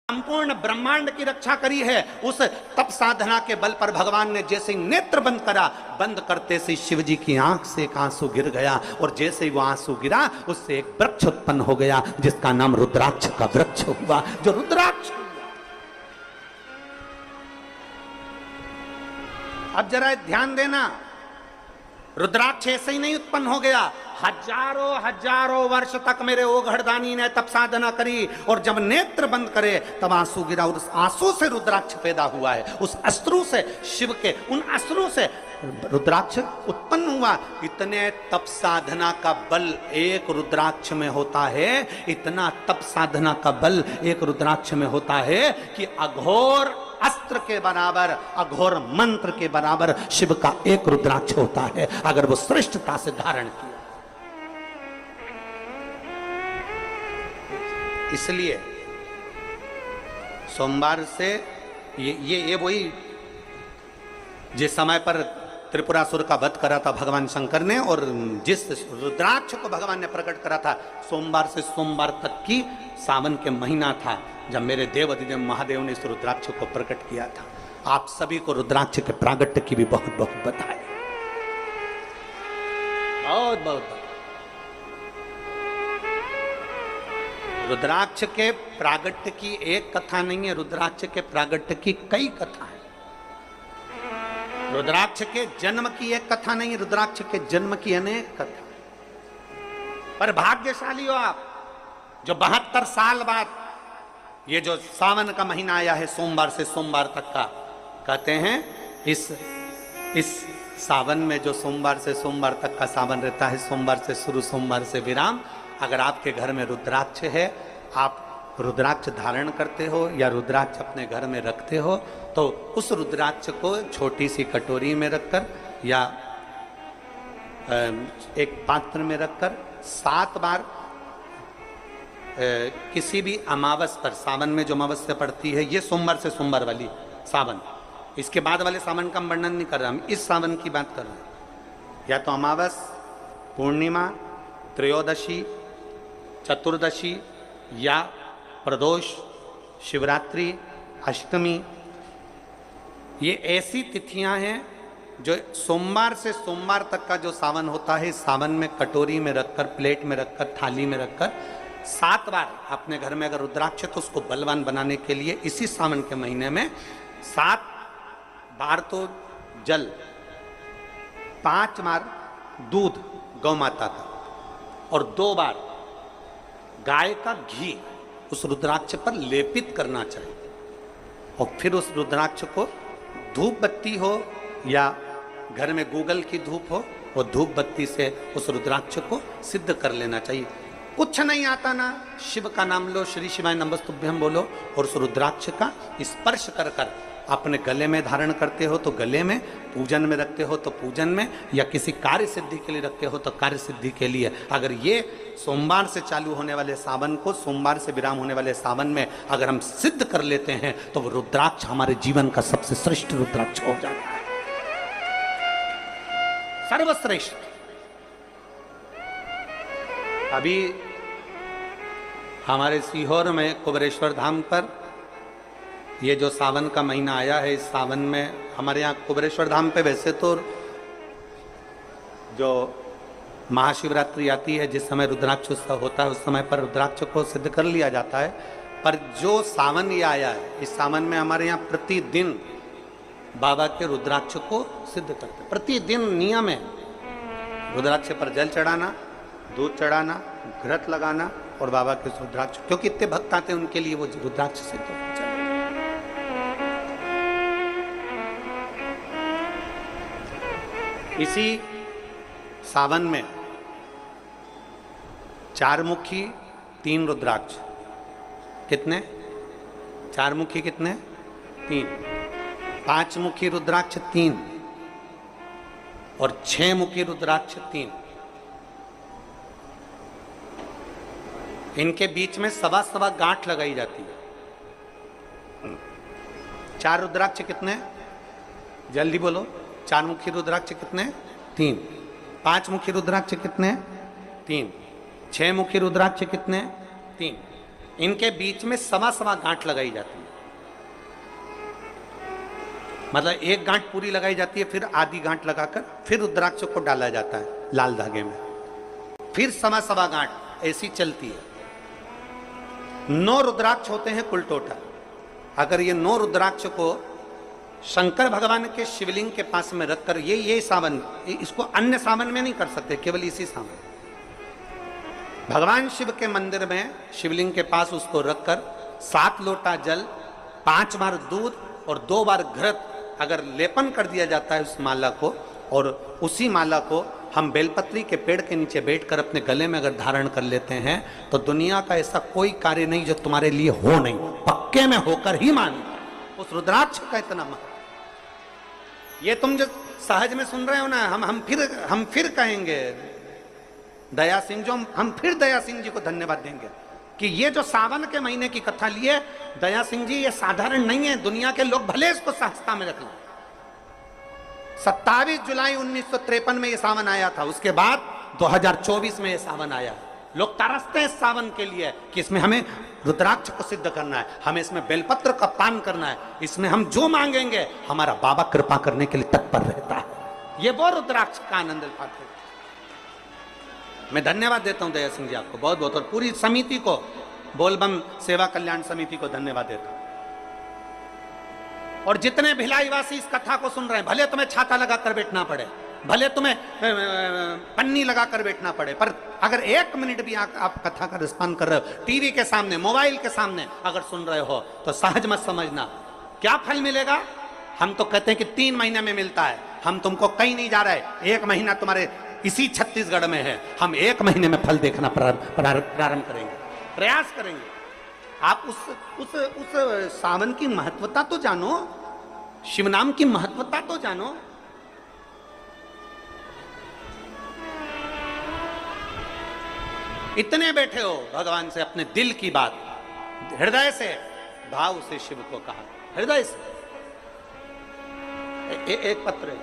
संपूर्ण ब्रह्मांड की रक्षा करी है। उस तप साधना के बल पर भगवान ने जैसे ही नेत्र बंद करा, बंद करते से शिव जी की आंख से एक आंसू गिर गया और जैसे ही वो आंसू गिरा उससे एक वृक्ष उत्पन्न हो गया जिसका नाम रुद्राक्ष का वृक्ष हुआ। जो रुद्राक्ष, अब जरा ध्यान देना, रुद्राक्ष ऐसे ही नहीं उत्पन्न हो गया। हजारों हजारों वर्ष तक मेरे ओघड़दानी ने तप साधना करी और जब नेत्र बंद करे तब आंसू गिरा और उस आंसू से रुद्राक्ष पैदा हुआ है। उस अश्रु से, शिव के उन अश्रु से रुद्राक्ष उत्पन्न हुआ। इतने तप साधना का बल एक रुद्राक्ष में होता है, इतना तप साधना का बल एक रुद्राक्ष में होता है कि अघोर अस्त्र के बराबर, अघोर मंत्र के बराबर शिव का एक रुद्राक्ष होता है अगर वो श्रेष्ठता से धारण किया। इसलिए सोमवार से ये वही जिस समय पर त्रिपुरासुर का वध करा था भगवान शंकर ने और जिस रुद्राक्ष को भगवान ने प्रकट करा था, सोमवार से सोमवार तक की सावन के महीना था जब मेरे देव अधिदेव महादेव ने इस रुद्राक्ष को प्रकट किया था। आप सभी को रुद्राक्ष के प्रागट्य की भी बहुत बहुत बधाई, बहुत बहुत। रुद्राक्ष के प्रागट्य की एक कथा नहीं है, रुद्राक्ष के प्रागट्य की कई कथा है। रुद्राक्ष के जन्म की एक कथा नहीं, रुद्राक्ष के जन्म की अनेक कथा। पर भाग्यशाली हो आप जो 72 साल बाद ये जो सावन का महीना आया है सोमवार से सोमवार तक का, कहते हैं इस सावन में जो सोमवार से सोमवार तक का सावन रहता है, सोमवार से शुरू सोमवार से विराम, अगर आपके घर में रुद्राक्ष है, आप रुद्राक्ष धारण करते हो या रुद्राक्ष अपने घर में रखते हो, तो उस रुद्राक्ष को छोटी सी कटोरी में रखकर या एक पात्र में रखकर 7 बार किसी भी अमावस पर, सावन में जो अमावस्या पड़ती है, ये सोमवार से सोमवार वाली सावन, इसके बाद वाले सावन का हम वर्णन नहीं कर रहा, हम इस सावन की बात कर रहे हैं। या तो अमावस, पूर्णिमा, त्रयोदशी, चतुर्दशी या प्रदोष, शिवरात्रि, अष्टमी, ये ऐसी तिथियां हैं जो सोमवार से सोमवार तक का जो सावन होता है, सावन में कटोरी में रखकर, प्लेट में रखकर, थाली में रखकर 7 बार अपने घर में अगर रुद्राक्ष तो उसको बलवान बनाने के लिए इसी सावन के महीने में 7 बार तो जल, 5 बार दूध गौ माता का और 2 बार गाय का घी उस रुद्राक्ष पर लेपित करना चाहिए। और फिर उस रुद्राक्ष को धूप बत्ती हो या घर में गूगल की धूप हो, वो धूप बत्ती से उस रुद्राक्ष को सिद्ध कर लेना चाहिए। कुछ नहीं आता ना, शिव का नाम लो, श्री शिवाय नमस्तुभ्यं बोलो और उस रुद्राक्ष का स्पर्श कर कर अपने गले में धारण करते हो तो गले में, पूजन में रखते हो तो पूजन में, या किसी कार्य सिद्धि के लिए रखते हो तो कार्य सिद्धि के लिए। अगर ये सोमवार से चालू होने वाले सावन को, सोमवार से विराम होने वाले सावन में अगर हम सिद्ध कर लेते हैं तो वो रुद्राक्ष हमारे जीवन का सबसे श्रेष्ठ रुद्राक्ष हो जाता है, सर्वश्रेष्ठ। अभी हमारे सीहोर में कुबेरेश्वर धाम पर ये जो सावन का महीना आया है, इस सावन में हमारे यहाँ कुबेरेश्वर धाम पे वैसे तो जो महाशिवरात्रि आती है, जिस समय रुद्राक्ष उत्सव होता है, उस समय पर रुद्राक्ष को सिद्ध कर लिया जाता है। पर जो सावन ये आया है, इस सावन में हमारे यहाँ प्रतिदिन बाबा के रुद्राक्ष को सिद्ध करते हैं। प्रतिदिन नियम है रुद्राक्ष पर जल चढ़ाना, दूध चढ़ाना, घृत लगाना और बाबा के रुद्राक्ष, क्योंकि इतने भक्त आते हैं उनके लिए वो रुद्राक्ष सिद्ध हो जाए। इसी सावन में 4 मुखी 3 रुद्राक्ष, कितने? 4 मुखी कितने? 3। 5 मुखी रुद्राक्ष 3 और 6 मुखी रुद्राक्ष 3। इनके बीच में सवा गांठ लगाई जाती है। 4 रुद्राक्ष कितने? जल्दी बोलो। 4 मुखी रुद्राक्ष कितने? 3। 5 मुखी रुद्राक्ष कितने? 3। 6 मुखी रुद्राक्ष कितने? 3। इनके बीच में सवा सवा गांठ लगाई जाती है। मतलब एक गांठ पूरी लगाई जाती है, फिर आधी गांठ लगाकर फिर रुद्राक्ष को डाला जाता है लाल धागे में, फिर सवा सवा गांठ ऐसी चलती है। 9 रुद्राक्ष होते हैं कुल टोटल। अगर ये 9 रुद्राक्ष को शंकर भगवान के शिवलिंग के पास में रखकर ये सावन, इसको अन्य सावन में नहीं कर सकते, केवल इसी सावन भगवान शिव के मंदिर में शिवलिंग के पास उसको रखकर 7 लोटा जल, 5 बार दूध और 2 बार घृत अगर लेपन कर दिया जाता है उस माला को, और उसी माला को हम बेलपत्री के पेड़ के नीचे बैठकर अपने गले में अगर धारण कर लेते हैं तो दुनिया का ऐसा कोई कार्य नहीं जो तुम्हारे लिए हो नहीं, पक्के में होकर ही मानो। उस रुद्राक्ष का इतना महत्व, ये तुम जो सहज में सुन रहे हो ना, हम फिर कहेंगे दया सिंह, जो हम फिर दया सिंह जी को धन्यवाद देंगे कि ये जो सावन के महीने की कथा लिए दया सिंह जी, ये साधारण नहीं है। दुनिया के लोग भले इसको सहजता में रख लें। 27 जुलाई 1953 में ये सावन आया था, उसके बाद 2024 में ये सावन आया। लोग तरसते हैं इस सावन के लिए कि इसमें हमें रुद्राक्ष को सिद्ध करना है, हमें इसमें बेलपत्र का पान करना है, इसमें हम जो मांगेंगे हमारा बाबा कृपा करने के लिए तत्पर रहता है। ये वो रुद्राक्ष का आनंद पाते हैं। मैं धन्यवाद देता हूं दया सिंह जी आपको बहुत बहुत, और पूरी समिति को, बोलबम सेवा कल्याण समिति को धन्यवाद देता हूं। और जितने भिलाई वासी इस कथा को सुन रहे हैं, भले तुम्हें छाता लगाकर बैठना पड़े, भले तुम्हें पन्नी लगाकर बैठना पड़े, पर अगर 1 मिनट भी आप कथा का रिस्पॉन्ड कर रहे हो, टीवी के सामने, मोबाइल के सामने अगर सुन रहे हो, तो सहज मत समझना। क्या फल मिलेगा? हम तो कहते हैं कि 3 महीने में मिलता है। हम तुमको कहीं नहीं जा रहे, 1 महीना तुम्हारे इसी छत्तीसगढ़ में है। हम 1 महीने में फल देखना प्रारंभ करेंगे, प्रयास करेंगे। आप उस सावन की महत्वता तो जानो, शिव नाम की महत्वता तो जानो। इतने बैठे हो, भगवान से अपने दिल की बात हृदय से भाव से शिव को कहा, हृदय से। एक पत्र है।